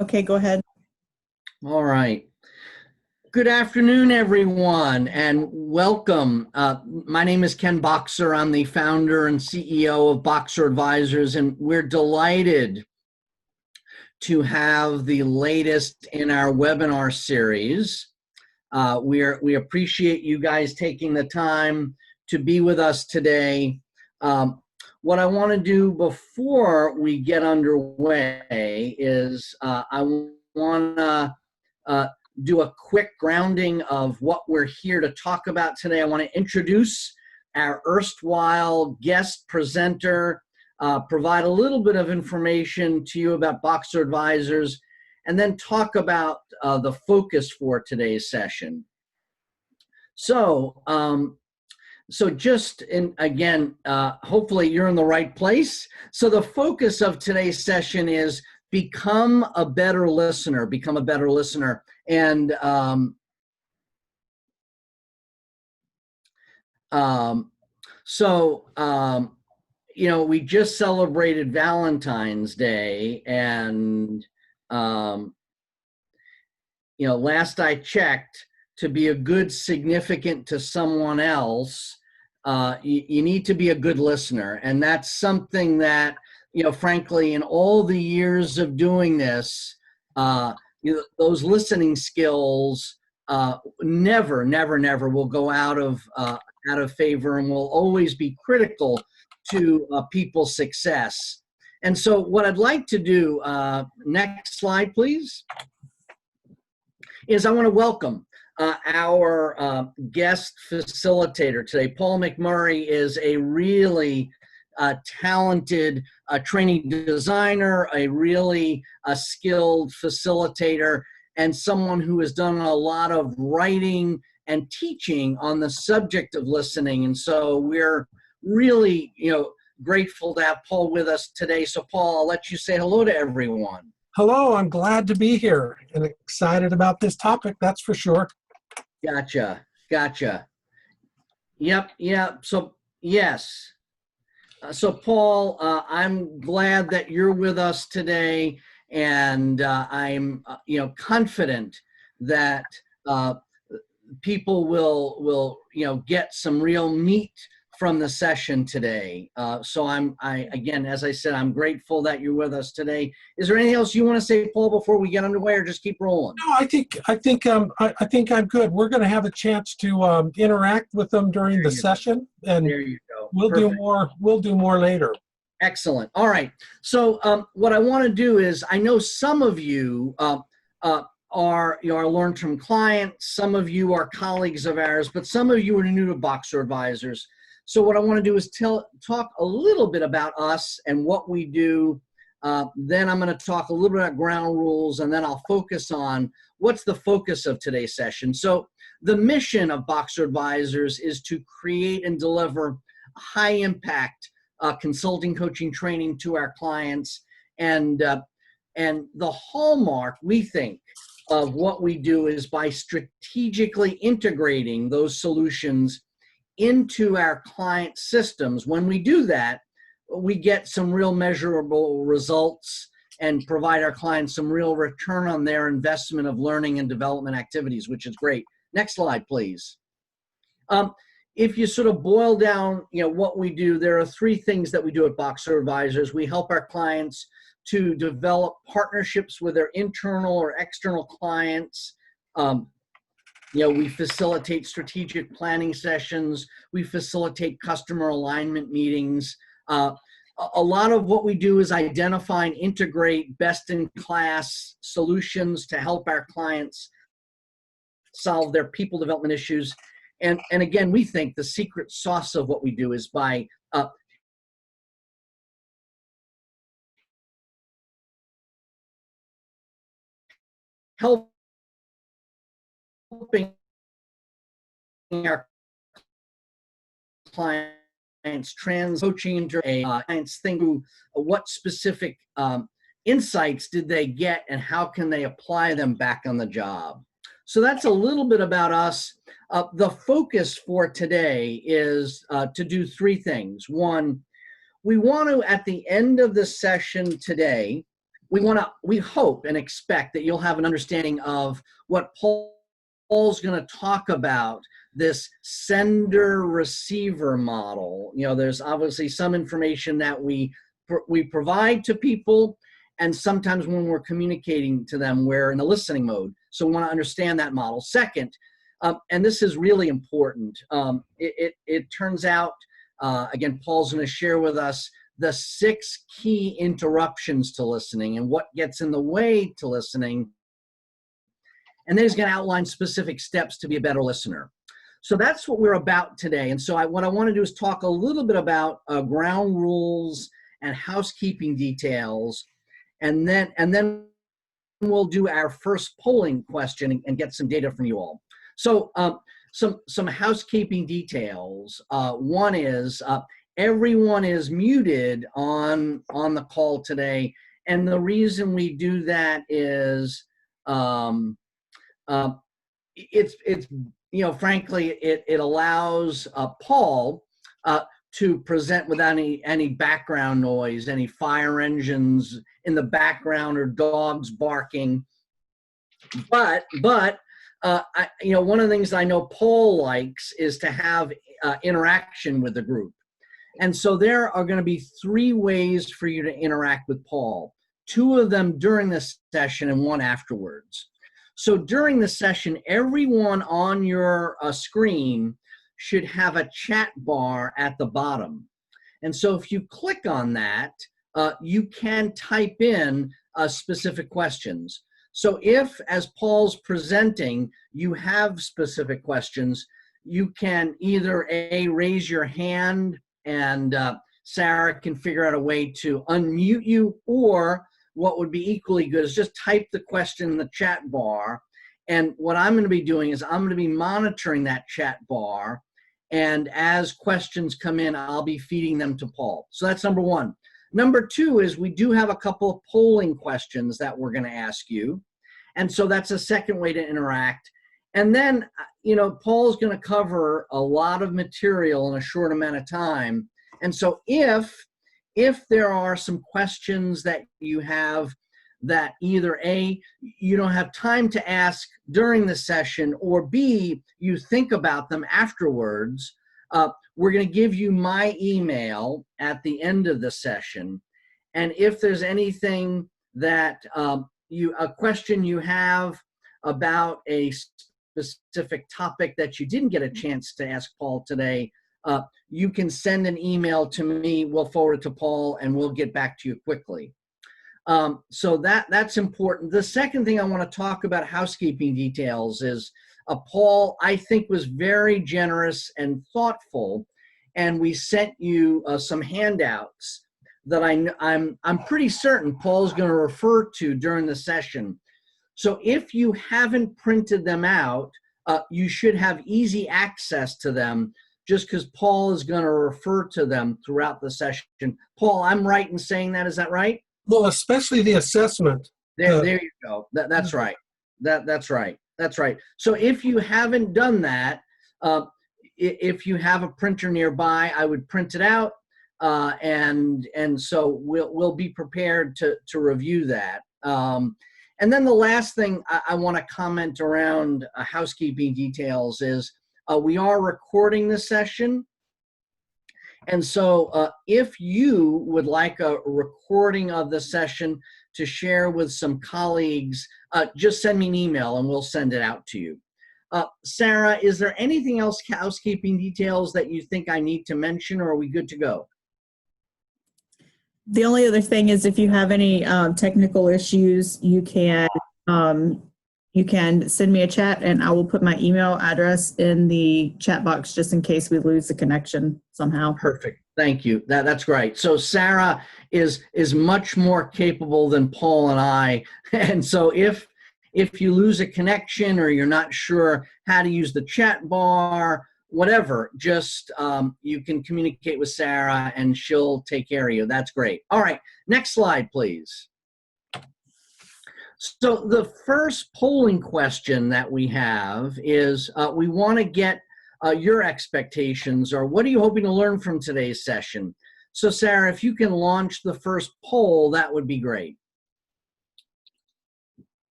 Okay, go ahead. All right. Good afternoon, everyone, and welcome. My name is Ken Boxer. I'm the founder and CEO of Boxer Advisors, and we're delighted to have the latest in our webinar series. We appreciate you guys taking the time to be with us today. What I want to do before we get underway is I want to do a quick grounding of what we're here to talk about today. I want to introduce our erstwhile guest presenter, provide a little bit of information to you about Boxer Advisors, and then talk about the focus for today's session. So just again, hopefully you're in the right place. So the focus of today's session is become a better listener, become a better listener. And you know, we just celebrated Valentine's Day, and you know, last I checked, to be a good significant to someone else, you need to be a good listener. And that's something that, you know, frankly, in all the years of doing this, you know, those listening skills never will go out of favor, and will always be critical to people's success. And so what I'd like to do, next slide, please, is I want to welcome our guest facilitator today. Paul McMurray is a really talented training designer, a really skilled facilitator, and someone who has done a lot of writing and teaching on the subject of listening. And so we're really, you know, grateful to have Paul with us today. So Paul, I'll let you say hello to everyone. Hello, I'm glad to be here and excited about this topic, that's for sure. Gotcha. Yep. So, yes. So Paul, I'm glad that you're with us today, and I'm you know, confident that people will you know, get some real meat from the session today. So again, as I said, I'm grateful that you're with us today. Is there anything else you want to say, Paul, before we get underway, or just keep rolling? No, I think I'm good. We're going to have a chance to interact with them during the session, and there you go. We'll do more later. Excellent. All right. So what I want to do is, I know some of you are, you know, our long-term clients, some of you are colleagues of ours, but some of you are new to Boxer Advisors. So what I want to do is talk a little bit about us and what we do. Then I'm going to talk a little bit about ground rules, and then I'll focus on what's the focus of today's session. So the mission of Boxer Advisors is to create and deliver high impact consulting, coaching, training to our clients. And the hallmark, we think, of what we do is by strategically integrating those solutions into our client systems. When we do that, we get some real measurable results and provide our clients some real return on their investment of learning and development activities, which is great. Next slide, please. If you sort of boil down, you know, what we do, there are three things that we do at Boxer Advisors. We help our clients to develop partnerships with their internal or external clients. You know, we facilitate strategic planning sessions. We facilitate customer alignment meetings. A lot of what we do is identify and integrate best-in-class solutions to help our clients solve their people development issues. And again, we think the secret sauce of what we do is by helping our clients coaching into a clients think through what specific insights did they get and how can they apply them back on the job. So that's a little bit about us. The focus for today is to do three things. One, we want to, at the end of the session today, we hope and expect that you'll have an understanding of what Paul's going to talk about, this sender-receiver model. There's obviously some information that we provide to people, and sometimes when we're communicating to them, we're in a listening mode. So we want to understand that model. Second, and this is really important, it turns out, again, Paul's going to share with us the 6 key interruptions to listening and what gets in the way to listening. And then he's going to outline specific steps to be a better listener. So that's what we're about today. And so what I want to do is talk a little bit about ground rules and housekeeping details. And then we'll do our first polling question and get some data from you all. So some housekeeping details. One is everyone is muted on the call today. And the reason we do that is it's frankly, it allows Paul to present without any background noise, any fire engines in the background or dogs barking. But one of the things I know Paul likes is to have interaction with the group. And so there are going to be 3 ways for you to interact with Paul, 2 of them during this session and 1 afterwards. So during the session, everyone on your screen should have a chat bar at the bottom. And so if you click on that, you can type in specific questions. So if, as Paul's presenting, you have specific questions, you can either raise your hand and Sarah can figure out a way to unmute you, or what would be equally good is just type the question in the chat bar. And what I'm going to be doing is I'm going to be monitoring that chat bar. And as questions come in, I'll be feeding them to Paul. So that's number 1. Number 2 is we do have a couple of polling questions that we're going to ask you. And so that's a second way to interact. And then, Paul's going to cover a lot of material in a short amount of time. And so if there are some questions that you have that either A, you don't have time to ask during the session, or B, you think about them afterwards, we're going to give you my email at the end of the session. And if there's anything that a question you have about a specific topic that you didn't get a chance to ask Paul today, you can send an email to me, we'll forward it to Paul, and we'll get back to you quickly. So that's important. The second thing I want to talk about, housekeeping details, is Paul, I think, was very generous and thoughtful, and we sent you some handouts that I'm pretty certain Paul's going to refer to during the session. So if you haven't printed them out, you should have easy access to them, just because Paul is going to refer to them throughout the session. Paul, I'm right in saying that, is that right? Well, especially the assessment. There you go. That's right. That's right. That's right. So if you haven't done that, if you have a printer nearby, I would print it out, and so we'll be prepared to review that. And then the last thing I want to comment around housekeeping details is we are recording this session. And so if you would like a recording of the session to share with some colleagues, just send me an email and we'll send it out to you. Sarah, is there anything else, housekeeping details, that you think I need to mention, or are we good to go? The only other thing is, if you have any technical issues, you can send me a chat and I will put my email address in the chat box just in case we lose the connection somehow. Perfect. Thank you. That's great. So Sarah is much more capable than Paul and I. And so if you lose a connection or you're not sure how to use the chat bar, whatever, just you can communicate with Sarah and she'll take care of you. That's great. All right. Next slide, please. So the first polling question that we have is we want to get your expectations, or what are you hoping to learn from today's session? So Sarah, if you can launch the first poll, that would be great.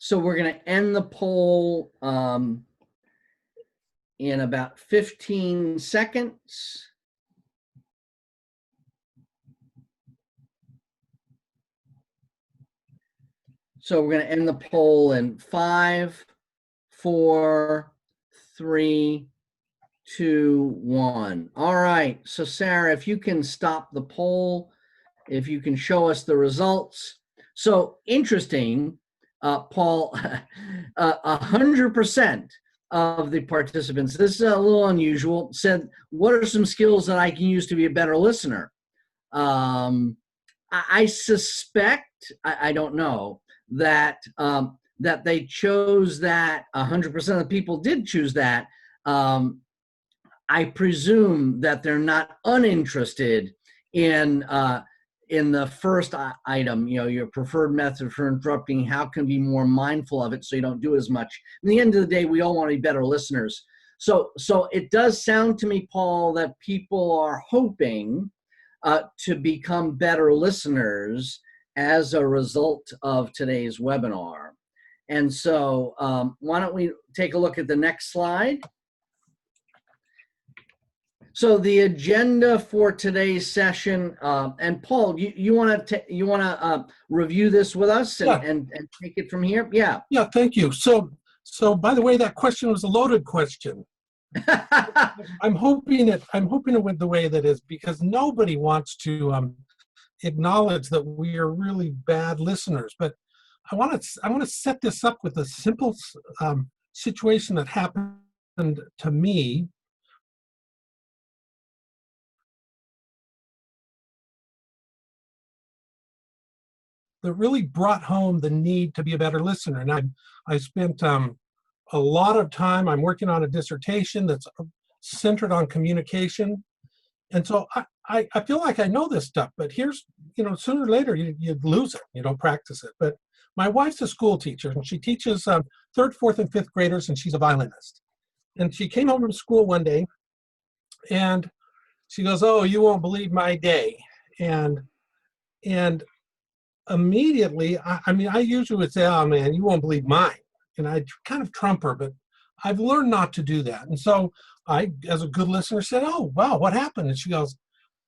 So we're going to end the poll in about 15 seconds. So we're going to end the poll in 5, 4, 3, 2, 1. All right. So Sarah, if you can stop the poll, if you can show us the results. So interesting, Paul, 100% of the participants, this is a little unusual, said, what are some skills that I can use to be a better listener? I suspect, I don't know, that that they chose that. 100% of the people did choose that. I presume that they're not uninterested in the first item, your preferred method for interrupting, how can be more mindful of it so you don't do it as much. In the end of the day, we all want to be better listeners. So it does sound to me, Paul, that people are hoping to become better listeners as a result of today's webinar. And so why don't we take a look at the next slide? So the agenda for today's session, and Paul, you want to review this with us and take it from here? Yeah. Yeah, thank you. So by the way, that question was a loaded question. I'm hoping it went the way that is, because nobody wants to acknowledge that we are really bad listeners. But I want to set this up with a simple situation that happened to me. That really brought home the need to be a better listener. And I spent a lot of time, I'm working on a dissertation that's centered on communication. And so I feel like I know this stuff, but here's, sooner or later you lose it, you don't practice it. But my wife's a school teacher, and she teaches 3rd, 4th, and 5th graders, and she's a violinist. And she came home from school one day, and she goes, "Oh, you won't believe my day." And immediately, I usually would say, "Oh man, you won't believe mine." And I kind of trump her, but I've learned not to do that. And so I, as a good listener, said, "Oh, wow, what happened?" And she goes,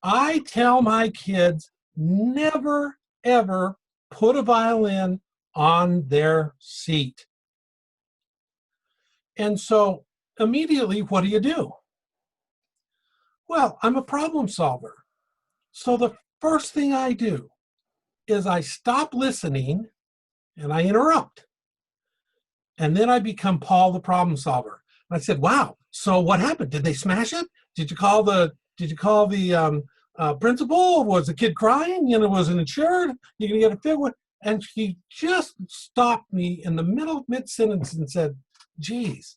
"I tell my kids never, ever put a violin on their seat." And so immediately, what do? Well, I'm a problem solver. So the first thing I do is I stop listening and I interrupt. And then I become Paul the problem solver. And I said, "Wow, so what happened? Did they smash it? Did you call the principal? Was the kid crying? Was it insured? You're gonna get a fit?" And she just stopped me in the mid-sentence and said, "Geez,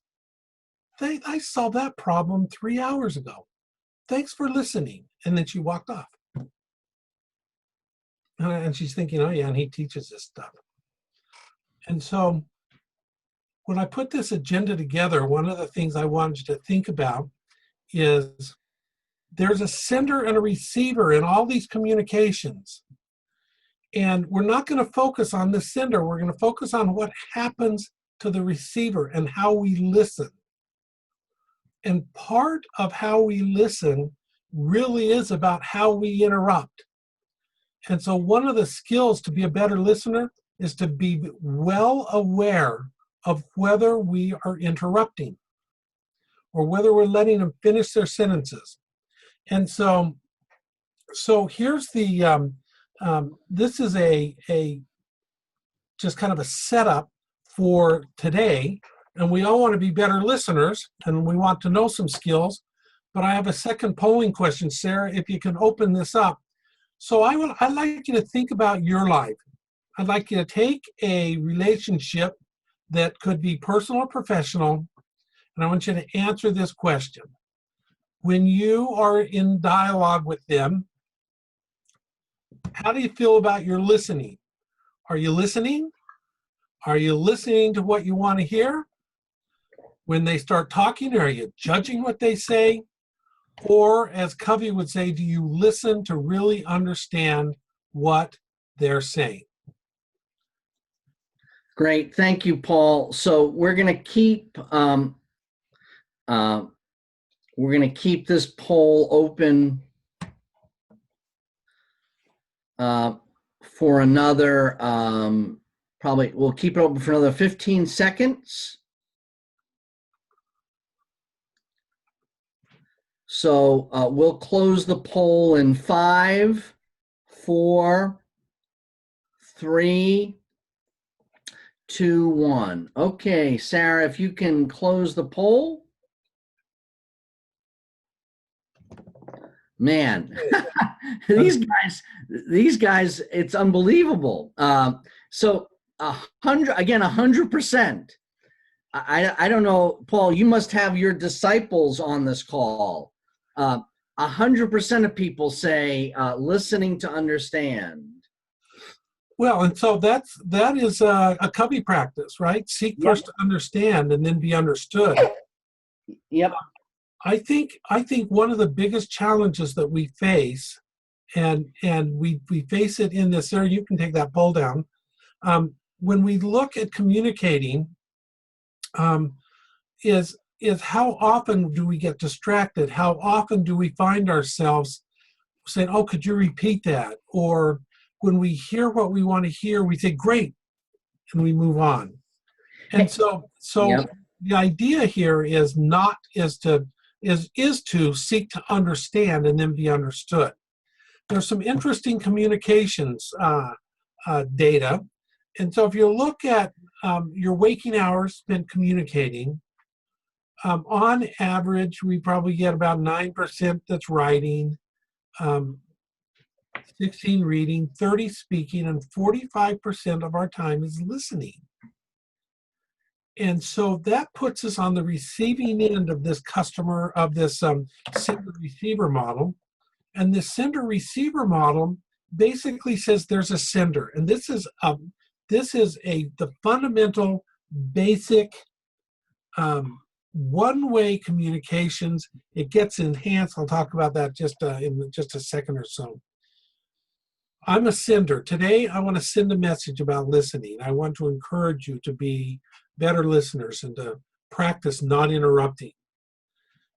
I solved that problem 3 hours ago. Thanks for listening." And then she walked off. And she's thinking, "Oh yeah, and he teaches this stuff." And so when I put this agenda together, one of the things I wanted you to think about is there's a sender and a receiver in all these communications. And we're not going to focus on the sender. We're going to focus on what happens to the receiver and how we listen. And part of how we listen really is about how we interrupt. And so one of the skills to be a better listener is to be well aware of whether we are interrupting or whether we're letting them finish their sentences. And so here's the, this is a just kind of a setup for today. And we all want to be better listeners, and we want to know some skills. But I have a second polling question, Sarah, if you can open this up. So I'd like you to think about your life. I'd like you to take a relationship that could be personal or professional, and I want you to answer this question. When you are in dialogue with them, how do you feel about your listening? Are you listening? Are you listening to what you want to hear? When they start talking, are you judging what they say? Or, as Covey would say, do you listen to really understand what they're saying? Great. Thank you, Paul. So we're going to keep this poll open for another, probably we'll keep it open for another 15 seconds. So we'll close the poll in 5, 4, 3, 2, 1. Okay, Sarah, if you can close the poll. Man, these guys, it's unbelievable. So 100%. I don't know, Paul, you must have your disciples on this call. 100% of people say listening to understand. Well, and so that is a Covey practice, right? Seek first to understand and then be understood. Yep. I think one of the biggest challenges that we face, and we face it in this area, you can take that poll down, when we look at communicating, is how often do we get distracted? How often do we find ourselves saying, oh, could you repeat that? Or when we hear what we want to hear, we say, great, and we move on. And so Yep. The idea here is to seek to understand and then be understood. There's some interesting communications data. And so if you look at your waking hours spent communicating, on average, we probably get about 9% that's writing, 16 reading, 30 speaking, and 45% of our time is listening. And so that puts us on the receiving end of this sender-receiver model. And the sender-receiver model basically says there's a sender. And this is the fundamental, basic, one-way communications. It gets enhanced. I'll talk about that in just a second or so. I'm a sender. Today, I want to send a message about listening. I want to encourage you to be better listeners and to practice not interrupting.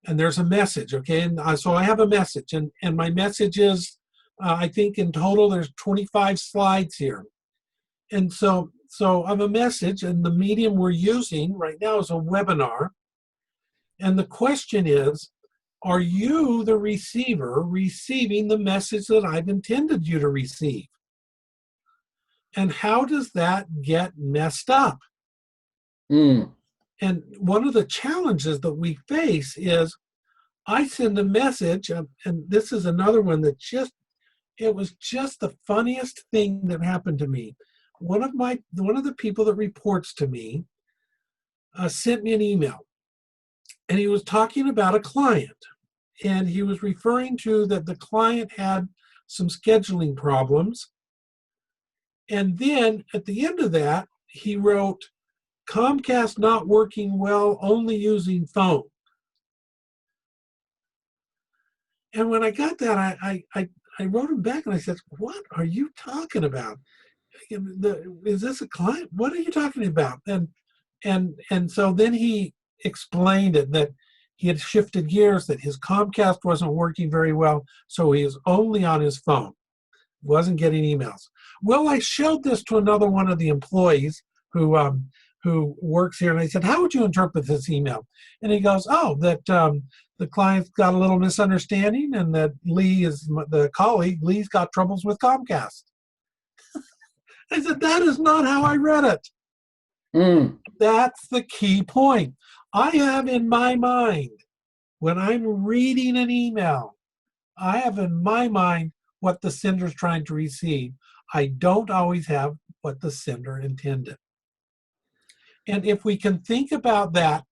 And there's a message, okay? And so I have a message, and my message is, I think in total there's 25 slides here. And so I have a message, and the medium we're using right now is a webinar. And the question is, are you, the receiver, receiving the message that I've intended you to receive? And how does that get messed up? And one of the challenges that we face is I send a message, and this is another one that it was just the funniest thing that happened to me. One of the people that reports to me sent me an email, and he was talking about a client, and he was referring to that the client had some scheduling problems. And then at the end of that, he wrote, Comcast not working well, only using phone. And when I got that, I wrote him back and I said, what are you talking about? Is this a client? What are you talking about? And so then he explained it, that he had shifted gears, that his Comcast wasn't working very well, so he was only on his phone, wasn't getting emails. Well, I showed this to another one of the employees who works here, and I said, how would you interpret this email? And he goes, oh, that the client's got a little misunderstanding, and that Lee is the colleague, Lee's got troubles with Comcast. I said, that is not how I read it. That's the key point. I have in my mind, when I'm reading an email, I have in my mind what the sender's trying to receive. I don't always have what the sender intended. And if we can think about that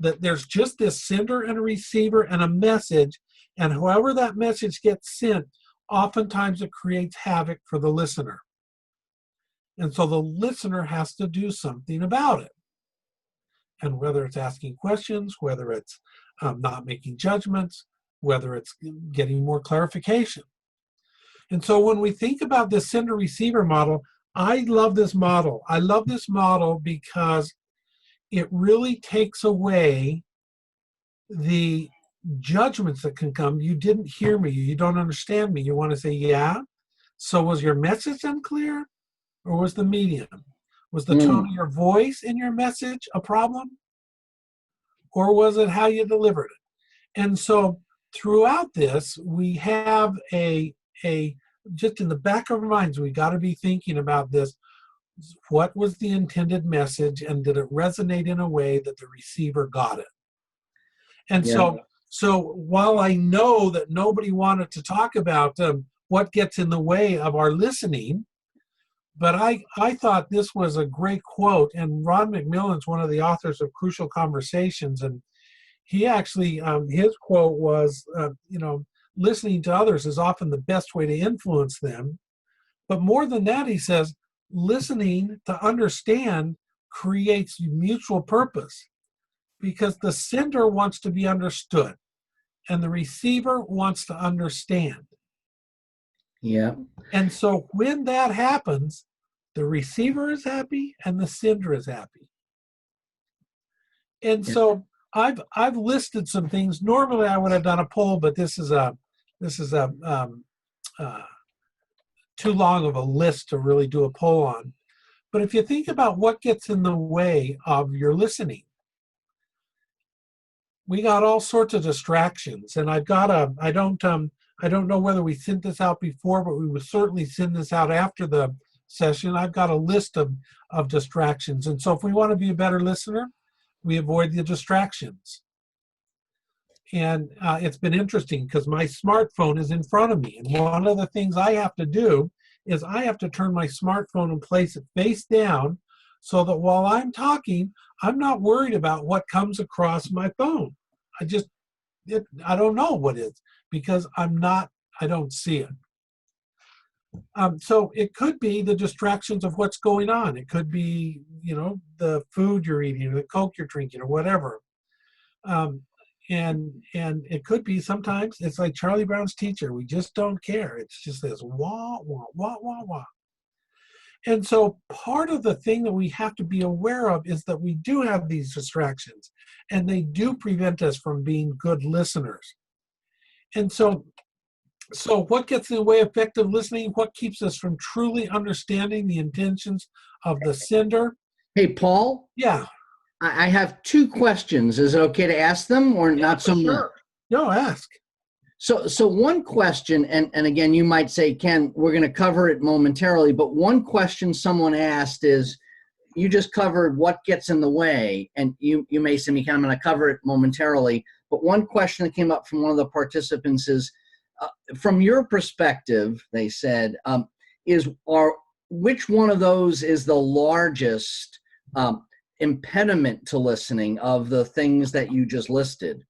there's just this sender and a receiver and a message, and however that message gets sent, oftentimes it creates havoc for the listener. And so the listener has to do something about it. And whether it's asking questions, whether it's not making judgments, whether it's getting more clarification. And so when we think about this sender-receiver model, I love this model. I love this model because it really takes away the judgments that can come. You didn't hear me. You don't understand me. You want to say, yeah. So was your message unclear, or was the medium? Was the tone of your voice in your message a problem? Or was it how you delivered it? And so throughout this, we have a just in the back of our minds, we got to be thinking about this. What was the intended message, and did it resonate in a way that the receiver got it? And so while I know that nobody wanted to talk about what gets in the way of our listening, but I thought this was a great quote, and Ron McMillan's one of the authors of Crucial Conversations, and he actually, his quote was, listening to others is often the best way to influence them. But more than that, he says, listening to understand creates mutual purpose, because the sender wants to be understood and the receiver wants to understand. Yeah. And so when that happens, the receiver is happy and the sender is happy. And so I've listed some things. Normally I would have done a poll, but this is too long of a list to really do a poll on. But if you think about what gets in the way of your listening, we got all sorts of distractions. And I've got I don't know whether we sent this out before, but we will certainly send this out after the session. I've got a list of distractions. And so if we want to be a better listener, we avoid the distractions. And it's been interesting because my smartphone is in front of me. And one of the things I have to do is I have to turn my smartphone and place it face down so that while I'm talking, I'm not worried about what comes across my phone. I don't know what is, because I don't see it. So it could be the distractions of what's going on. It could be, the food you're eating or the Coke you're drinking or whatever. And it could be sometimes it's like Charlie Brown's teacher. We just don't care. It's just this wah, wah, wah, wah, wah. And so part of the thing that we have to be aware of is that we do have these distractions, and they do prevent us from being good listeners. And so what gets in the way of effective listening? What keeps us from truly understanding the intentions of the sender? Hey, Paul? Yeah. I have two questions. Is it okay to ask them or not so much? Sure. No, ask. So one question, and again, you might say, Ken, we're going to cover it momentarily, but one question someone asked is, you just covered what gets in the way, and you may say, Ken, I'm going to cover it momentarily, but one question that came up from one of the participants is, from your perspective, they said, which one of those is the largest impediment to listening of the things that you just listed?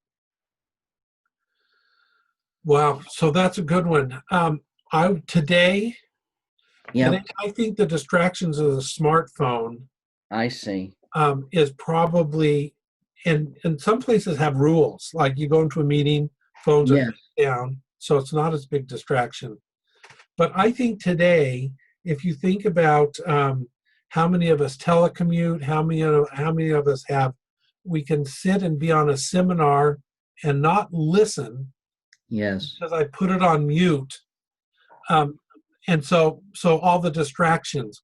Wow, so that's a good one. Today, I think the distractions of the smartphone, I see, is probably, and some places have rules, like you go into a meeting, phones are down, so it's not as big distraction. But I think today, if you think about how many of us telecommute, how many of us we can sit and be on a seminar and not listen. Yes. Because I put it on mute. And so all the distractions.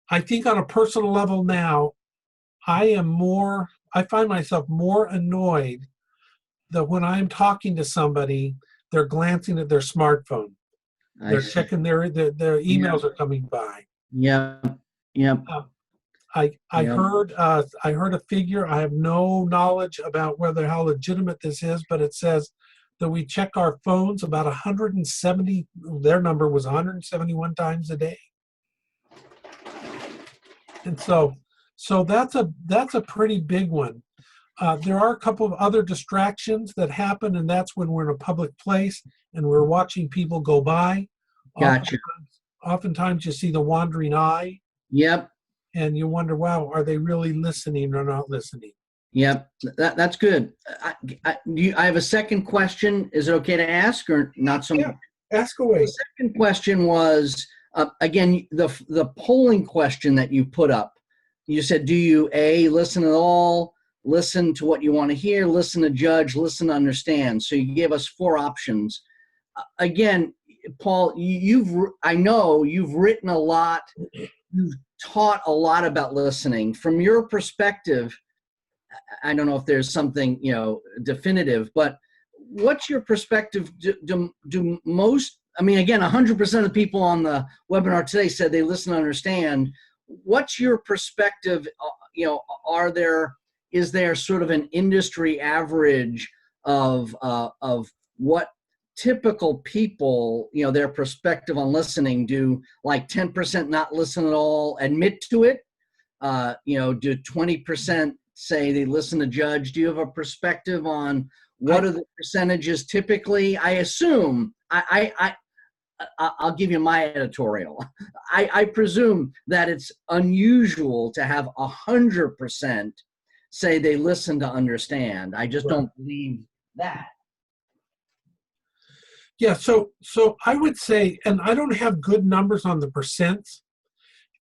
I think on a personal level now, I find myself more annoyed that when I'm talking to somebody, they're glancing at their smartphone. They're checking their emails are coming by. Yeah. I heard a figure. I have no knowledge about how legitimate this is, but it says that we check our phones about 170. Their number was 171 times a day, and so that's a pretty big one. There are a couple of other distractions that happen, and that's when we're in a public place and we're watching people go by. Gotcha. Oftentimes you see the wandering eye. Yep. And you wonder, wow, are they really listening or not listening? Yep, that's good. I have a second question. Is it okay to ask or not so much? Yeah, ask away. The second question was, Again, the polling question that you put up, you said, do you A, listen at all, listen to what you want to hear, listen to judge, listen to understand? So you gave us 4 options. Again, Paul, I know you've written a lot, you've taught a lot about listening. From your perspective, I don't know if there's something, definitive, but what's your perspective? Do most, I mean, again, 100% of the people on the webinar today said they listen to understand. What's your perspective? Is there sort of an industry average of what typical people, their perspective on listening? Do like 10% not listen at all, admit to it? Do 20% say they listen to judge? Do you have a perspective on what are the percentages typically? I assume, I'll give you my editorial. I presume that it's unusual to have 100% say they listen to understand. I just don't believe that. Yeah, so I would say, and I don't have good numbers on the percents,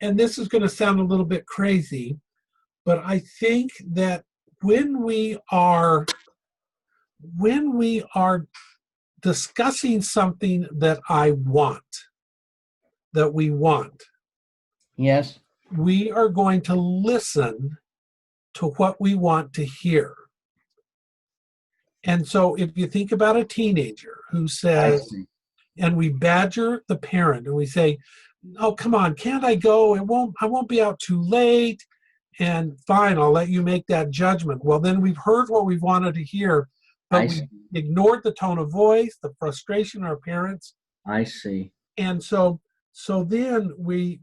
and this is going to sound a little bit crazy, but I think that when we are discussing something that we want, yes, we are going to listen to what we want to hear. And so if you think about a teenager who says, and we badger the parent and we say, oh, come on, can't I go? I won't be out too late. And fine, I'll let you make that judgment. Well, then we've heard what we wanted to hear, but we ignored the tone of voice, the frustration of our parents. I see. And so then we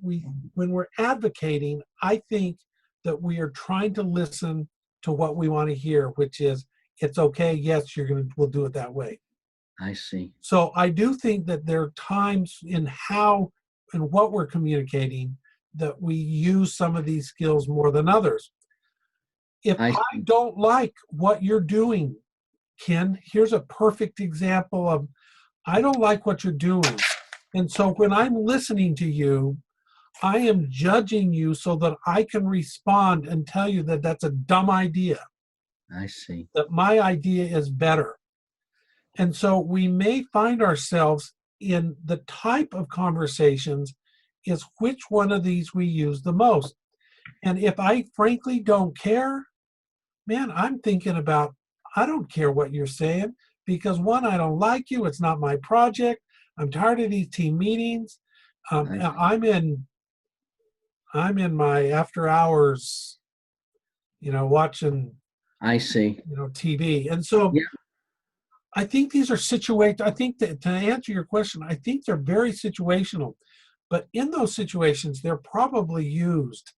when we're advocating, I think that we are trying to listen to what we want to hear, which is, it's okay, yes, we'll do it that way. I see. So I do think that there are times in how and what we're communicating that we use some of these skills more than others. If I don't like what you're doing, Ken, here's a perfect example of, I don't like what you're doing. And so when I'm listening to you, I am judging you so that I can respond and tell you that that's a dumb idea. I see. That my idea is better. And so we may find ourselves in the type of conversations is which one of these we use the most. And if I frankly don't care, man, I'm thinking about, I don't care what you're saying, because one, I don't like you. It's not my project. I'm tired of these team meetings. I'm in my after hours, watching, I see, TV. And so I think these are I think that to answer your question, I think they're very situational, but in those situations, they're probably used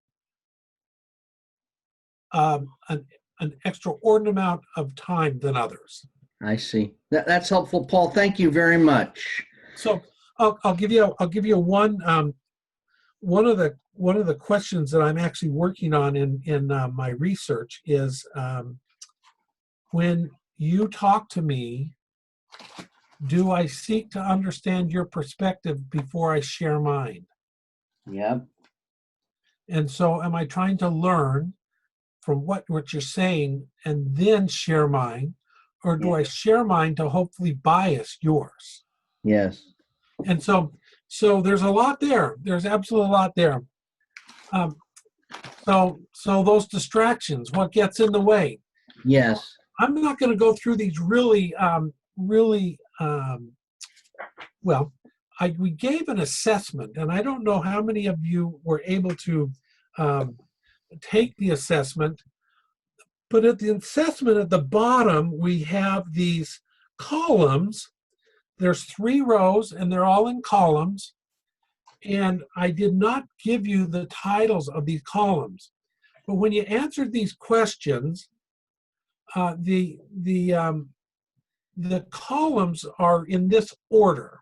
an extraordinary amount of time than others. I see. That's helpful, Paul. Thank you very much. So I'll give you one of the questions that I'm actually working on in my research is when you talk to me, do I seek to understand your perspective before I share mine? Yep. And so am I trying to learn from what you're saying and then share mine, or do I share mine to hopefully bias yours? Yes. And so there's a lot there. There's absolutely a lot there. So those distractions, what gets in the way? Yes. I'm not going to go through these really well. We gave an assessment, and I don't know how many of you were able to take the assessment, but at the assessment at the bottom, we have these columns. There's 3 rows, and they're all in columns. And I did not give you the titles of these columns. But when you answered these questions, the columns are in this order.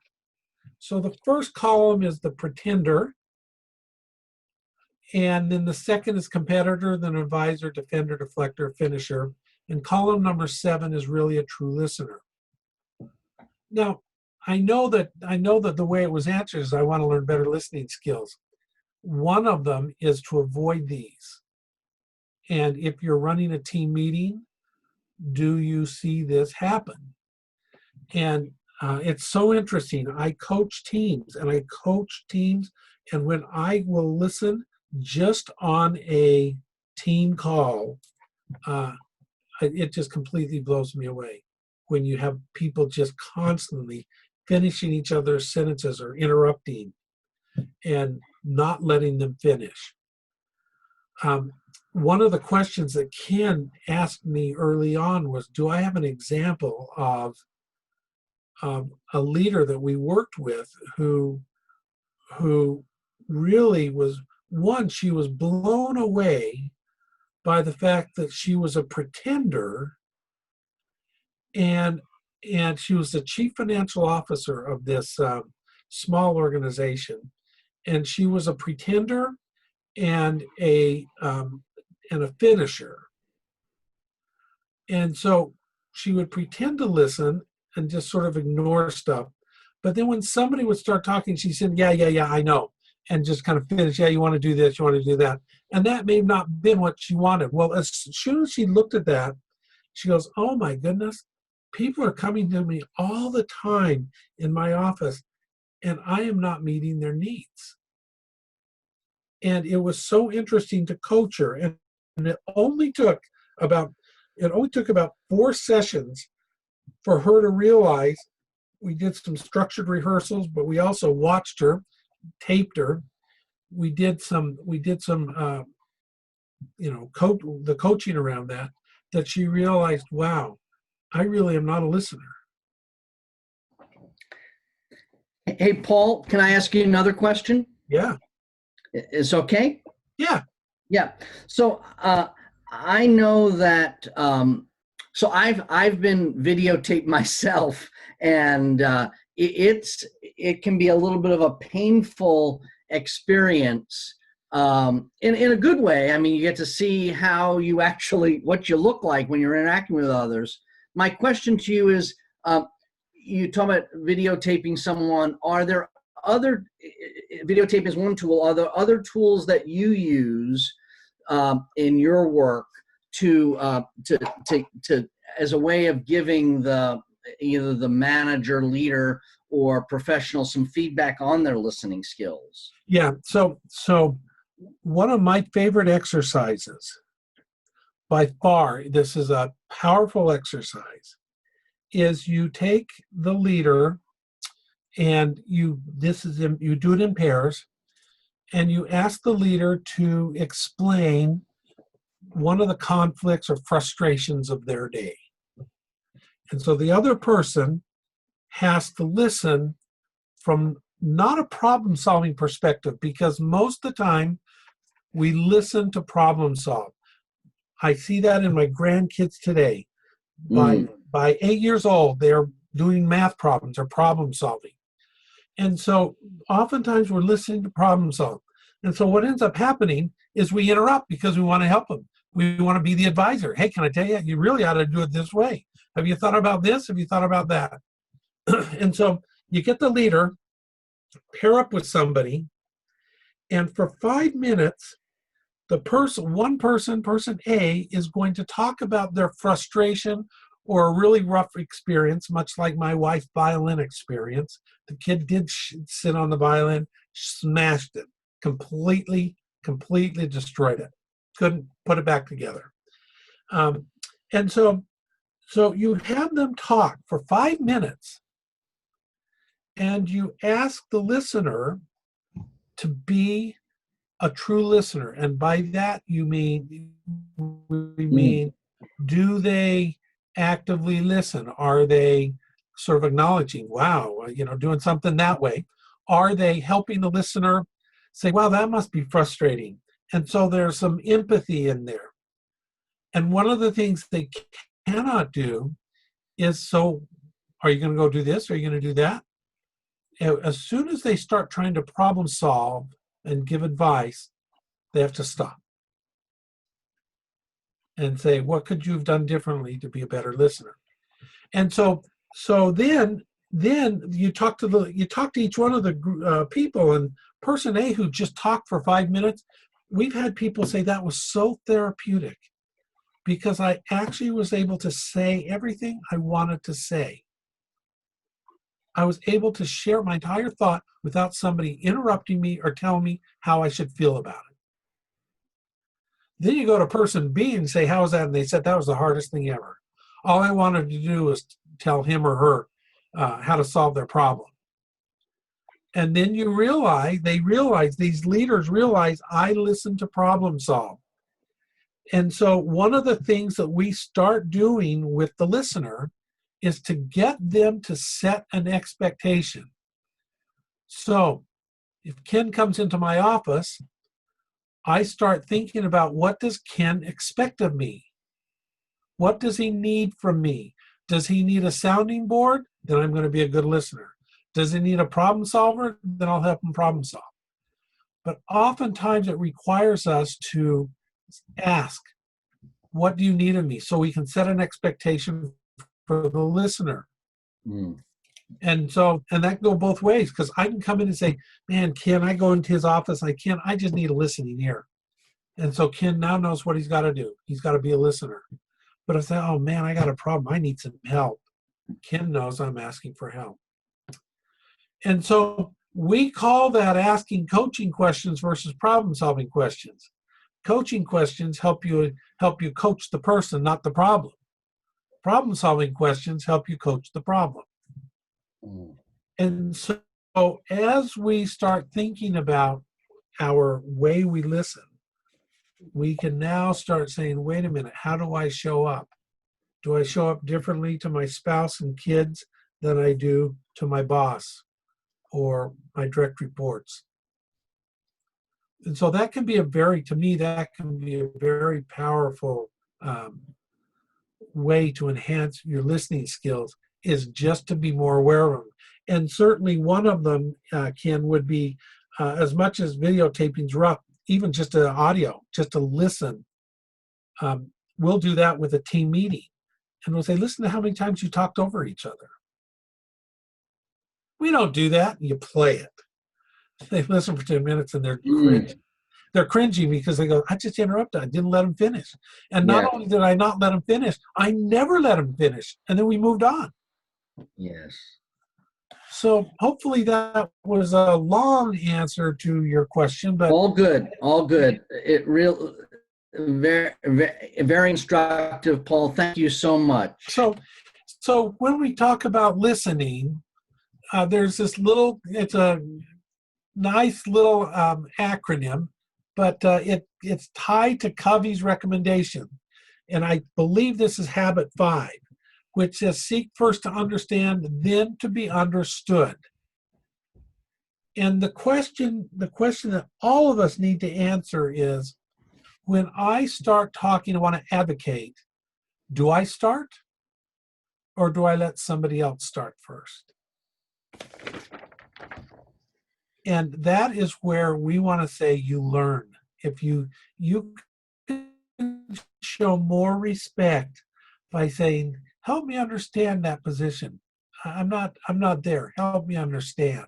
So the first column is the pretender, and then the second is competitor, then advisor, defender, deflector, finisher, and column number 7 is really a true listener. Now, I know that the way it was answered is I want to learn better listening skills. One of them is to avoid these. And if you're running a team meeting, do you see this happen? And it's so interesting. I coach teams, and when I will listen just on a team call, it just completely blows me away when you have people just constantly finishing each other's sentences or interrupting and not letting them finish. One of the questions that Ken asked me early on was, do I have an example of a leader that we worked with who really was, one, she was blown away by the fact that she was a pretender, and she was the chief financial officer of this small organization, and she was a pretender and a finisher. And so she would pretend to listen and just sort of ignore stuff. But then when somebody would start talking, she said, yeah, I know. And just kind of finish, yeah, you want to do this, you want to do that. And that may have not been what she wanted. Well, as soon as she looked at that, she goes, oh my goodness, people are coming to me all the time in my office, and I am not meeting their needs. And it was so interesting to coach her. And it only took about 4 sessions for her to realize. We did some structured rehearsals, but we also watched her, taped her. We did some the coaching around that she realized, wow, I really am not a listener. Hey, Paul, can I ask you another question? Yeah. It's okay? Yeah. Yeah. So I know that. So I've been videotaped myself, and it can be a little bit of a painful experience. In a good way. I mean, you get to see what you look like when you're interacting with others. My question to you is, you talk about videotaping someone. Are there videotape is one tool. Are there other tools that you use in your work to as a way of giving either the manager, leader, or professional some feedback on their listening skills? Yeah. So one of my favorite exercises, by far, this is a powerful exercise, is you take the leader and you do it in pairs, and you ask the leader to explain one of the conflicts or frustrations of their day. And so the other person has to listen from not a problem-solving perspective, because most of the time we listen to problem solve. I see that in my grandkids today. By 8 years old, they're doing math problems or problem solving. And so oftentimes we're listening to problem solve. And so what ends up happening is we interrupt because we want to help them. We want to be the advisor. Hey, can I tell you, you really ought to do it this way. Have you thought about this? Have you thought about that? And so you get the leader, pair up with somebody, and for 5 minutes, person A is going to talk about their frustration or a really rough experience, much like my wife's violin experience. The kid did sit on the violin, smashed it, completely destroyed it. Couldn't put it back together. And so you have them talk for 5 minutes, and you ask the listener to be a true listener. And by that we mean, do they actively listen? Are they sort of acknowledging, wow, doing something that way? Are they helping the listener say, wow, that must be frustrating? And so there's some empathy in there. And one of the things they cannot do is, so are you going to go do this? Are you going to do that? As soon as they start trying to problem solve and give advice, they have to stop and say, what could you have done differently to be a better listener? And so then then you talk to each one of the people, and person A who just talked for 5 minutes, we've had people say that was so therapeutic because I actually was able to say everything I wanted to say. I was able to share my entire thought without somebody interrupting me or telling me how I should feel about it. Then you go to person B and say, how was that? And they said, that was the hardest thing ever. All I wanted to do was tell him or her how to solve their problem. And then these leaders realize I listen to problem solve. And so one of the things that we start doing with the listener is to get them to set an expectation. So if Ken comes into my office, I start thinking about, what does Ken expect of me? What does he need from me? Does he need a sounding board? Then I'm going to be a good listener. Does he need a problem solver? Then I'll help him problem solve. But oftentimes it requires us to ask, what do you need of me? So we can set an expectation for the listener. And that can go both ways, because I can come in and say, man, Ken, I go into his office, I just need a listening ear. And so Ken now knows what he's got to do. He's got to be a listener. But if I say, oh man, I got a problem, I need some help, Ken knows I'm asking for help. And so we call that asking coaching questions versus problem solving questions. Coaching questions help you coach the person, not the problem. Problem solving questions help you coach the problem. And so as we start thinking about our way we listen, we can now start saying, wait a minute, how do I show up? Do I show up differently to my spouse and kids than I do to my boss or my direct reports? And so that can be that can be a very powerful way to enhance your listening skills, is just to be more aware of them. And certainly one of them, Ken, would be, as much as videotaping's rough, even just audio, just to listen. We'll do that with a team meeting. And we'll say, listen to how many times you talked over each other. We don't do that. You play it. They listen for 10 minutes and they're cringing. They're cringing because they go, I just interrupted. I didn't let them finish. And not only did I not let them finish, I never let them finish. And then we moved on. Yes. So hopefully that was a long answer to your question, but all good. Very, very, very instructive, Paul. Thank you so much. So when we talk about listening, there's this it's a nice little acronym, but it's tied to Covey's recommendation. And I believe this is habit 5, which says, seek first to understand, then to be understood. And the question that all of us need to answer is, when I start talking, I want to advocate, do I start or do I let somebody else start first? And that is where we want to say you learn. If you can show more respect by saying, help me understand that position. I'm not there. Help me understand.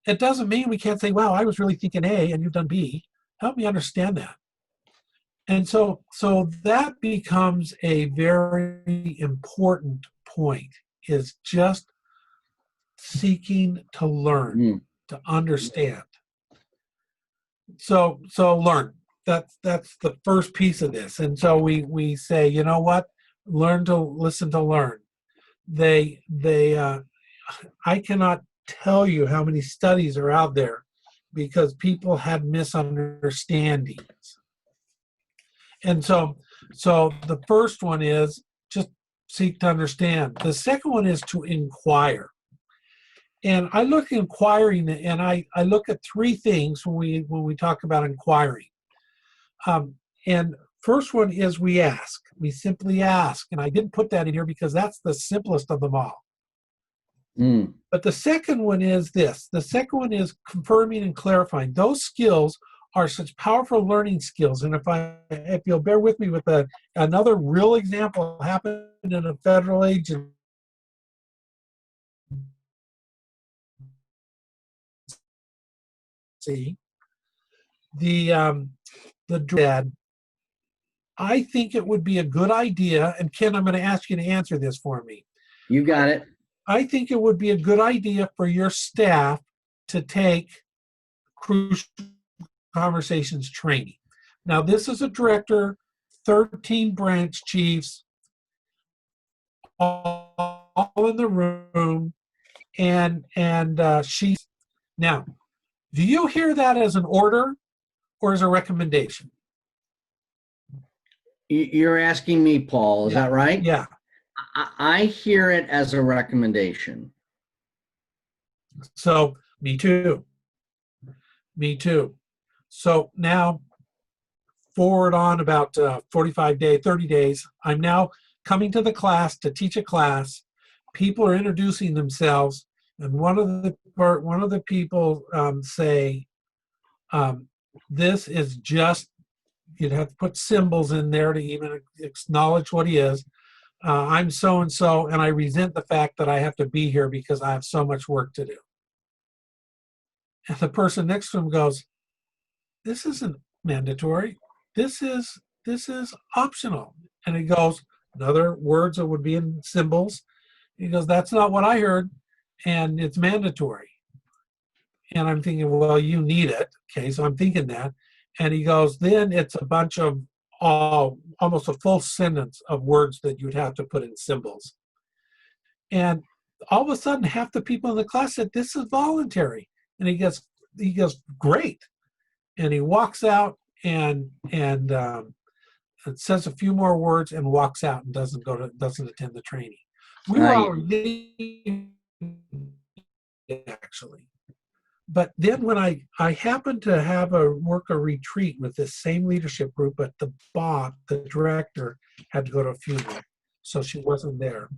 It doesn't mean we can't say, wow, I was really thinking A and you've done B. Help me understand that. And so that becomes a very important point, is just seeking to learn, to understand. So learn. That's the first piece of this. And so we say, you know what? Learn to listen to learn. I cannot tell you how many studies are out there because people had misunderstandings. And so the first one is just seek to understand. The second one is to inquire. And I look at inquiring, and I look at 3 things when we talk about inquiring. And first one is we ask. We simply ask. And I didn't put that in here because that's the simplest of them all. But the second one is this. The second one is confirming and clarifying. Those skills are such powerful learning skills. And if you'll bear with me with another real example happened in a federal agency the dread. I think it would be a good idea, and Ken, I'm going to ask you to answer this for me. You got it. I think it would be a good idea for your staff to take crucial conversations training. Now, this is a director, 13 branch chiefs, all in the room, and she's now. Do you hear that as an order or as a recommendation? You're asking me, Paul, is that right? Yeah. I hear it as a recommendation. So, me too. Me too. So now, forward on about 30 days, I'm now coming to the class to teach a class. People are introducing themselves, and one of the people say, "This is just." You'd have to put symbols in there to even acknowledge what he is. I'm so and so, and I resent the fact that I have to be here because I have so much work to do. And the person next to him goes, "This isn't mandatory. This is optional." And he goes, in other words, it would be in symbols. He goes, "That's not what I heard, and it's mandatory." And I'm thinking, well, you need it. Okay, so I'm thinking that. And he goes, then it's a bunch of almost a full sentence of words that you'd have to put in symbols. And all of a sudden, half the people in the class said, "This is voluntary." And he goes, "Great." And he walks out and says a few more words and walks out and doesn't attend the training. We were already actually. But then when I happened to work a retreat with this same leadership group, but the director, had to go to a funeral, so she wasn't there.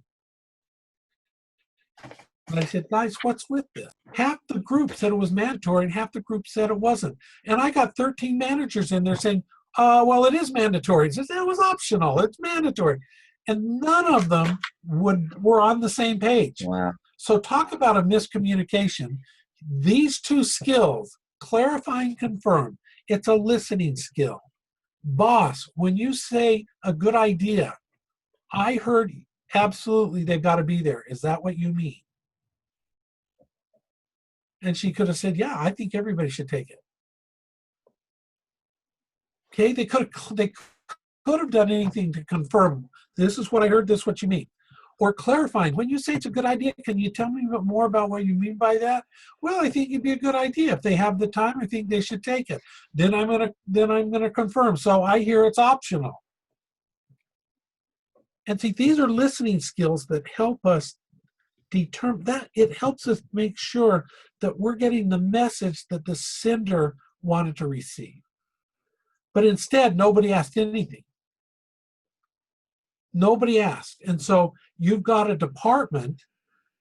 And I said, "Guys, what's with this?" Half the group said it was mandatory, and half the group said it wasn't. And I got 13 managers in there saying, "Well, it is mandatory." He says, "It was optional. It's mandatory." And none of them were on the same page. Wow. So talk about a miscommunication. These two skills, clarify and confirm, it's a listening skill. Boss, when you say a good idea, I heard absolutely they've got to be there. Is that what you mean? And she could have said, "Yeah, I think everybody should take it." Okay, they could have done anything to confirm, "This is what I heard, this is what you mean." Or clarifying, "When you say it's a good idea, can you tell me more about what you mean by that?" "Well, I think it'd be a good idea. If they have the time, I think they should take it. Then I'm gonna confirm. So I hear it's optional." And see, these are listening skills that help us determine that. It helps us make sure that we're getting the message that the sender wanted to receive. But instead, nobody asked anything. Nobody asked. And so you've got a department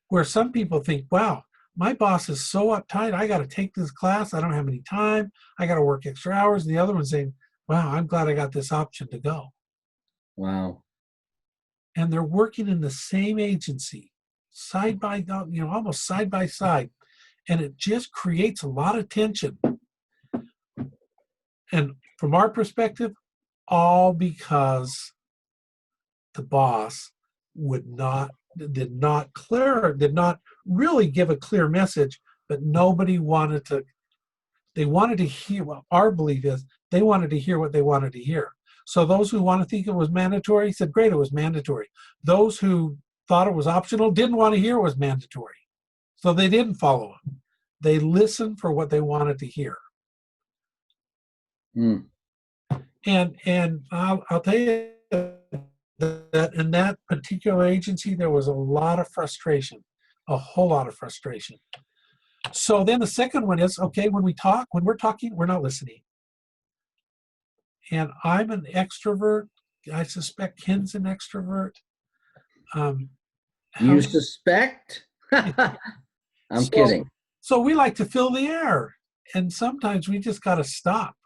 where some people think, "Wow, my boss is so uptight. I got to take this class. I don't have any time. I got to work extra hours." And the other one's saying, "Wow, I'm glad I got this option to go." Wow. And they're working in the same agency, side by, almost side by side. And it just creates a lot of tension. And from our perspective, all because the boss did not really give a clear message, but nobody wanted to. They wanted to hear what our belief is. They wanted to hear what they wanted to hear. So those who want to think it was mandatory said, "Great, it was mandatory." Those who thought it was optional didn't want to hear it was mandatory. So they didn't follow it. They listened for what they wanted to hear. Mm. And I'll tell you that in that particular agency, there was a lot of frustration, a whole lot of frustration. So then the second one is, okay, when we're talking, we're not listening. And I'm an extrovert. I suspect Ken's an extrovert. You suspect? I'm kidding. So we like to fill the air. And sometimes we just got to stop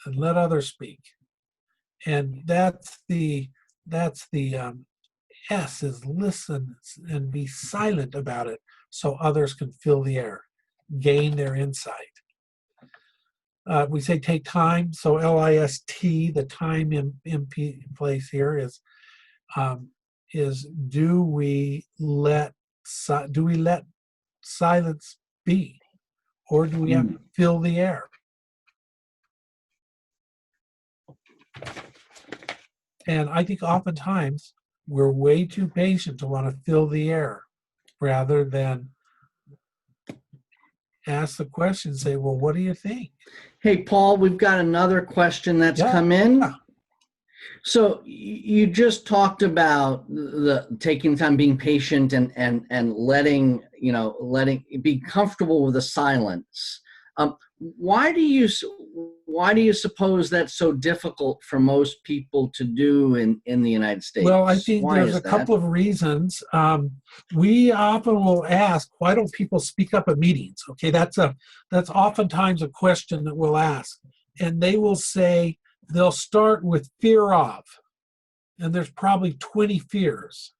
and let others speak. And that's the S is listen and be silent about it so others can fill the air, gain their insight. We say take time, so L-I-S-T, the time in place here is do we let silence be, or do we have to fill the air? And I think oftentimes we're way too patient to want to fill the air rather than ask the question, say, well, what do you think? Hey, Paul, we've got another question that's come in. So you just talked about the taking time, being patient, and letting be comfortable with the silence. Why do you suppose that's so difficult for most people to do in the United States? Well, I think there's a couple of reasons. We often will ask, why don't people speak up at meetings? Okay, that's oftentimes a question that we'll ask, and they will say they'll start with fear of, and there's probably 20 fears.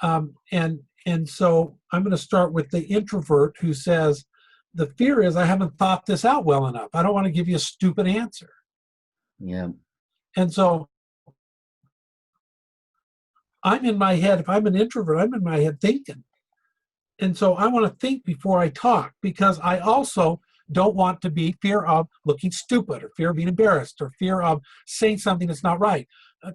And so I'm going to start with the introvert who says, the fear is I haven't thought this out well enough. I don't want to give you a stupid answer. Yeah. And so I'm in my head, if I'm an introvert, I'm in my head thinking. And so I want to think before I talk, because I also don't want to be fear of looking stupid, or fear of being embarrassed, or fear of saying something that's not right,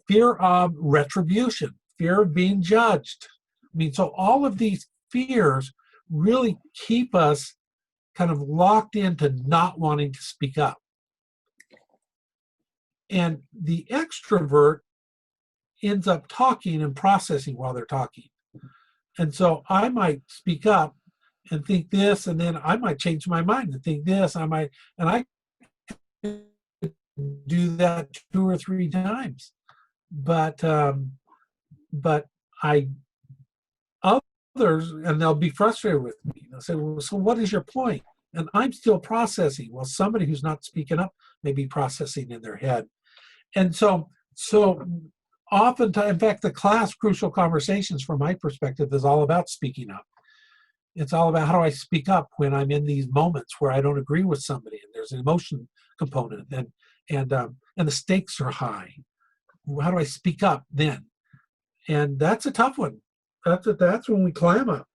fear of retribution, fear of being judged. I mean, so all of these fears really keep us kind of locked into not wanting to speak up. And the extrovert ends up talking and processing while they're talking. And so I might speak up and think this, and then I might change my mind and think this. And I do that 2 or 3 times. But others, and they'll be frustrated with me. They'll say, well, so what is your point? And I'm still processing. Well, somebody who's not speaking up may be processing in their head. And so oftentimes, in fact, the class Crucial Conversations, from my perspective, is all about speaking up. It's all about, how do I speak up when I'm in these moments where I don't agree with somebody, and there's an emotion component, and the stakes are high. How do I speak up then? And that's a tough one. That's when we clam up.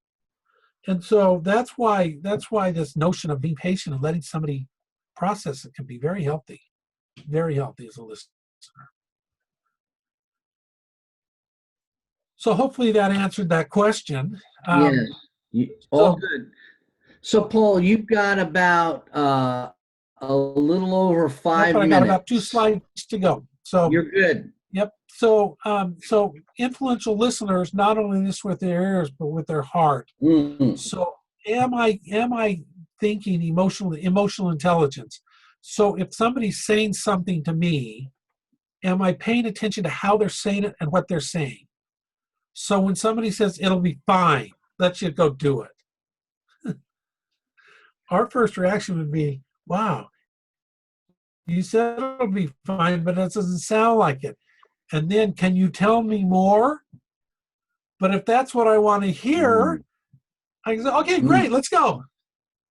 And so that's why this notion of being patient and letting somebody process it can be very healthy as a listener. So hopefully that answered that question. Yes, all good. So Paul, you've got about a little over 5 minutes. I got about 2 slides to go. So you're good. Yep. So influential listeners not only listen with their ears but with their heart. Mm-hmm. So am I thinking emotional intelligence? So if somebody's saying something to me, am I paying attention to how they're saying it and what they're saying? So when somebody says it'll be fine, let's just go do it. Our first reaction would be, wow, you said it'll be fine, but it doesn't sound like it. And then, can you tell me more? But if that's what I want to hear, I can say, okay, great, let's go.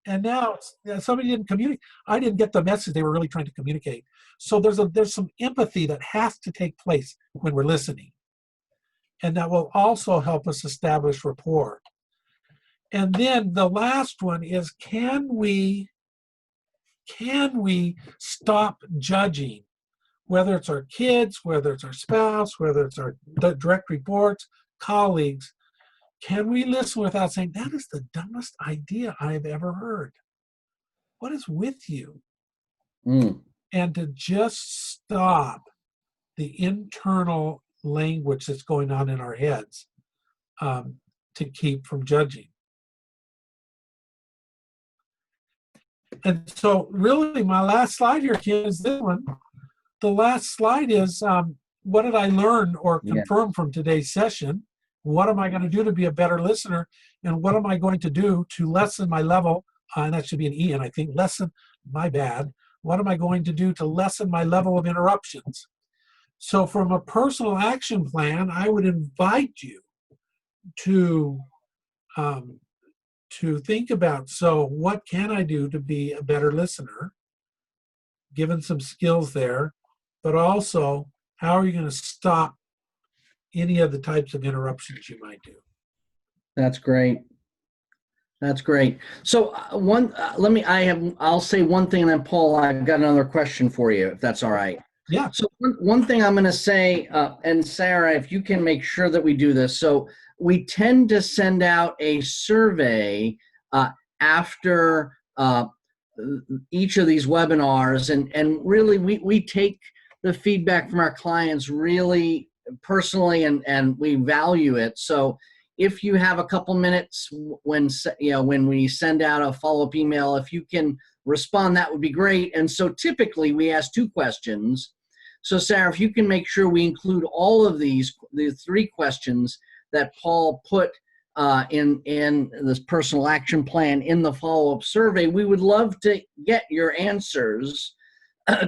And now somebody didn't communicate. I didn't get the message they were really trying to communicate. So there's some empathy that has to take place when we're listening. And that will also help us establish rapport. And then the last one is, can we stop judging? Whether it's our kids, whether it's our spouse, whether it's our direct reports, colleagues, can we listen without saying, that is the dumbest idea I've ever heard? What is with you? And to just stop the internal language that's going on in our heads to keep from judging. And so really my last slide here, Kim, is this one. The last slide is, what did I learn or confirm from today's session? What am I going to do to be a better listener? And what am I going to do to lessen my level? And that should be an E, and I think lessen, my bad. What am I going to do to lessen my level of interruptions? So from a personal action plan, I would invite you to think about, so what can I do to be a better listener? given some skills there, but also how are you going to stop any of the types of interruptions you might do? That's great. That's great. So I'll say one thing, and then Paul, I've got another question for you, if that's all right. Yeah. So one thing I'm going to say, and Sarah, if you can make sure that we do this. So we tend to send out a survey after each of these webinars, and really we take the feedback from our clients really personally, and we value it. So if you have a couple minutes when we send out a follow-up email, if you can respond, that would be great. And so typically we ask 2 questions. So Sarah, if you can make sure we include all of the 3 questions that Paul put in this personal action plan in the follow-up survey, we would love to get your answers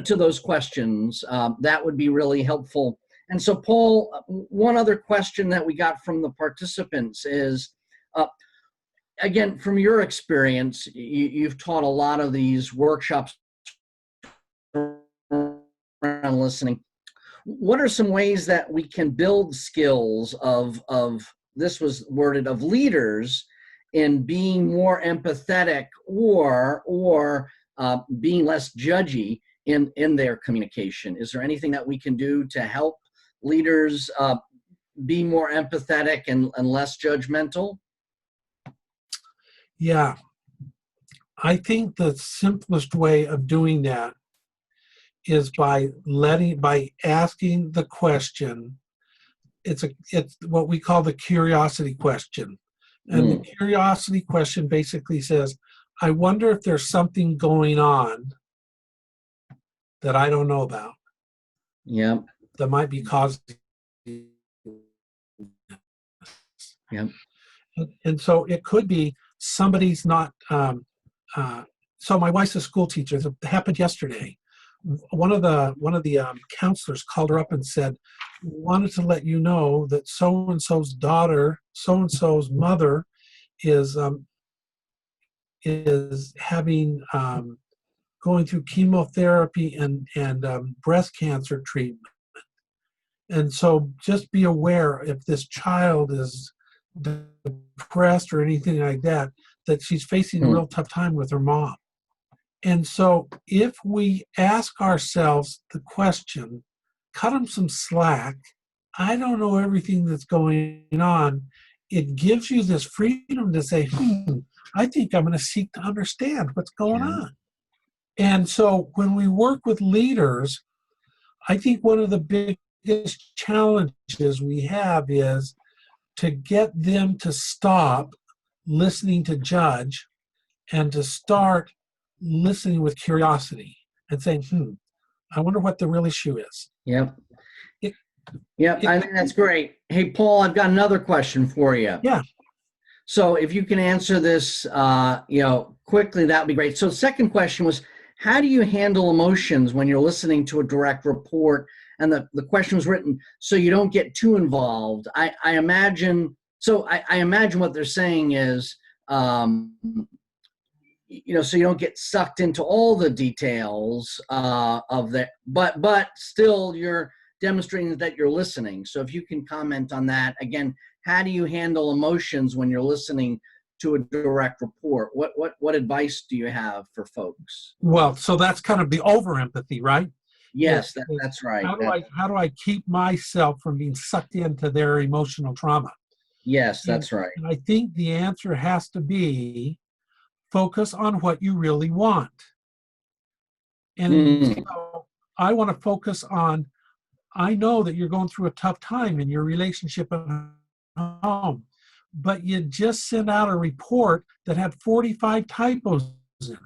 to those questions. That would be really helpful. And so Paul, one other question that we got from the participants is, again, from your experience, you've taught a lot of these workshops around listening. What are some ways that we can build skills of this was worded, of leaders in being more empathetic or being less judgy in their communication? Is there anything that we can do to help leaders be more empathetic and less judgmental? Yeah. I think the simplest way of doing that is by asking the question. It's what we call the curiosity question. And the curiosity question basically says, I wonder if there's something going on that I don't know about. Yeah. That might be causing. Yeah. And so it could be somebody's not. So my wife's a school teacher. It happened yesterday. One of the counselors called her up and said, wanted to let you know that so-and-so's daughter, so-and-so's mother is having going through chemotherapy and breast cancer treatment. And so just be aware, if this child is depressed or anything like that, that she's facing a real tough time with her mom. And so if we ask ourselves the question, cut them some slack, I don't know everything that's going on, it gives you this freedom to say, I think I'm going to seek to understand what's going on. And so when we work with leaders, I think one of the biggest challenges we have is to get them to stop listening to judge and to start listening with curiosity and saying, I wonder what the real issue is. Yep. I think that's great. Hey, Paul, I've got another question for you. Yeah. So if you can answer this, quickly, that would be great. So the second question was, how do you handle emotions when you're listening to a direct report? And the question was written so you don't get too involved. I imagine what they're saying is, so you don't get sucked into all the details of that, but still you're demonstrating that you're listening. So if you can comment on that, again, how do you handle emotions when you're listening to a direct report? What advice do you have for folks? Well, so that's kind of the over empathy, right? Yes, that's right. How do I keep myself from being sucked into their emotional trauma? Yes, that's right. And I think the answer has to be focus on what you really want. And so I want to focus on, I know that you're going through a tough time in your relationship at home, but you just sent out a report that had 45 typos in it.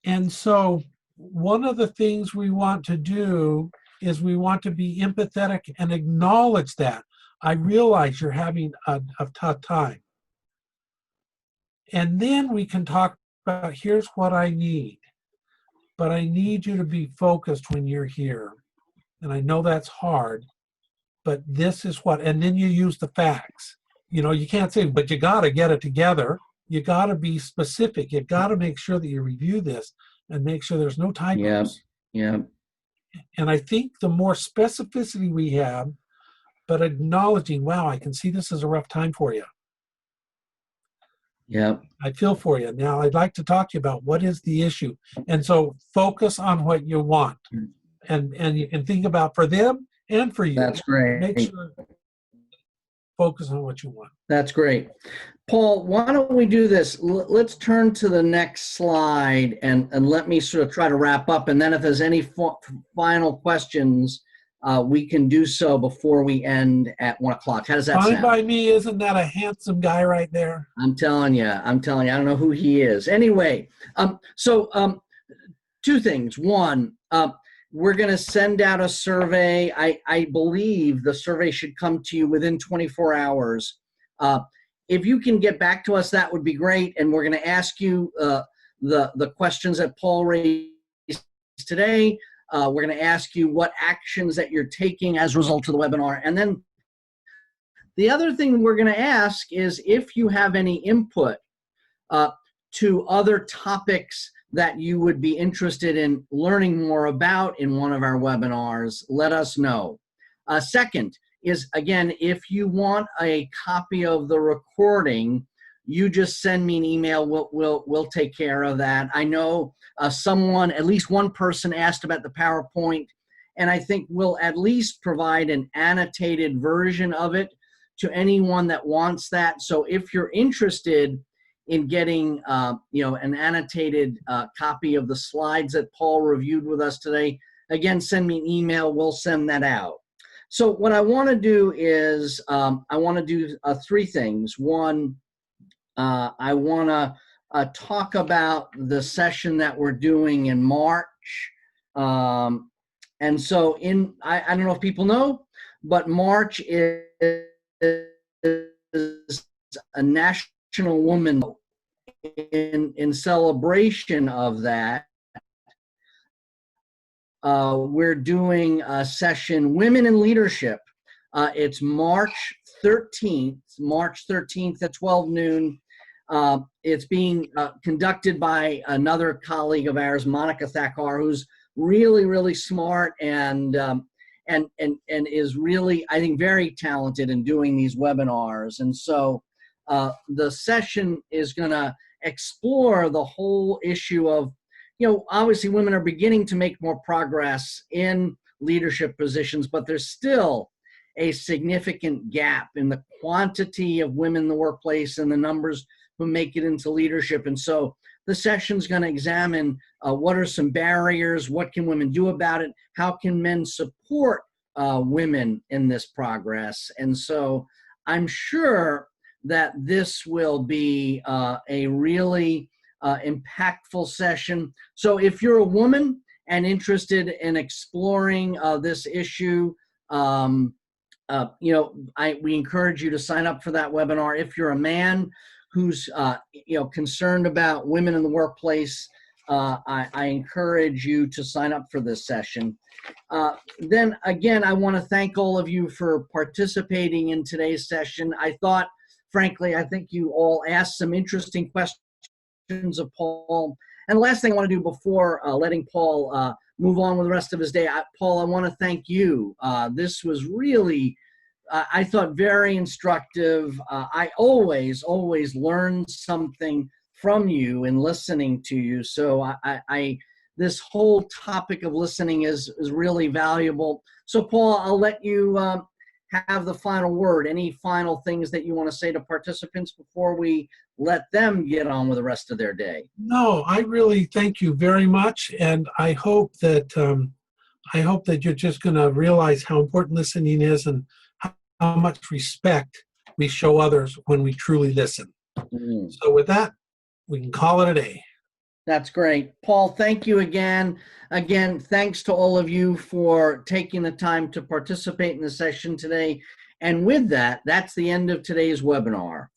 And so one of the things we want to do is we want to be empathetic and acknowledge that. I realize you're having a tough time. And then we can talk about, here's what I need. But I need you to be focused when you're here. And I know that's hard, but this is what, and then you use the facts. You can't say, but you got to get it together. You got to be specific. You got to make sure that you review this. and make sure there's no Yeah. typos. Yeah. And I think the more specificity we have, but acknowledging, wow, I can see this is a rough time for you. Yeah. I feel for you. Now, I'd like to talk to you about what is the issue. And so focus on what you want. And you can think about for them and for you. That's great. Make sure focus on what you want. That's great. Paul, why don't we do this? Let's turn to the next slide and let me sort of try to wrap up. And then if there's any final questions, we can do so before we end at 1 o'clock. How does that Fine sound? by me. Isn't that a handsome guy right there? I'm telling you, I don't know who he is. Anyway, two things. One, we're going to send out a survey. I believe the survey should come to you within 24 hours. If you can get back to us, that would be great. And we're going to ask you the questions that Paul raised today. We're going to ask you what actions that you're taking as a result of the webinar. And then the other thing we're going to ask is if you have any input to other topics that you would be interested in learning more about in one of our webinars, let us know. Second is, again, if you want a copy of the recording, you just send me an email. We'll take care of that. I know someone, at least one person, asked about the PowerPoint, and I think we'll at least provide an annotated version of it to anyone that wants that. So if you're interested in getting an annotated copy of the slides that Paul reviewed with us today, again, send me an email. We'll send that out. So what I want to do is I want to do three things. One, I want to talk about the session that we're doing in March. And so I don't know if people know, but March is a National Woman. In celebration of that, we're doing a session, Women in Leadership. It's March 13th at 12 noon. It's being conducted by another colleague of ours, Monica Thakkar, who's really, really smart and is really, I think, very talented in doing these webinars. And so the session is going to explore the whole issue of, obviously women are beginning to make more progress in leadership positions, but there's still a significant gap in the quantity of women in the workplace and the numbers who make it into leadership. And so the session's going to examine what are some barriers, what can women do about it, how can men support women in this progress. And so I'm sure that this will be a really impactful session. So if you're a woman and interested in exploring this issue, we encourage you to sign up for that webinar. If you're a man who's concerned about women in the workplace, I encourage you to sign up for this session. Then again, I want to thank all of you for participating in today's session. Frankly, I think you all asked some interesting questions of Paul. And the last thing I want to do before letting Paul move on with the rest of his day, Paul, I want to thank you. This was really, I thought, very instructive. I always learn something from you in listening to you. So this whole topic of listening is really valuable. So Paul, I'll let you have the final word. Any final things that you want to say to participants before we let them get on with the rest of their day? No, I really thank you very much, and I hope that you're just going to realize how important listening is and how much respect we show others when we truly listen. Mm. So with that, we can call it a day. That's great. Paul, thank you again. Again, thanks to all of you for taking the time to participate in the session today. And with that, that's the end of today's webinar.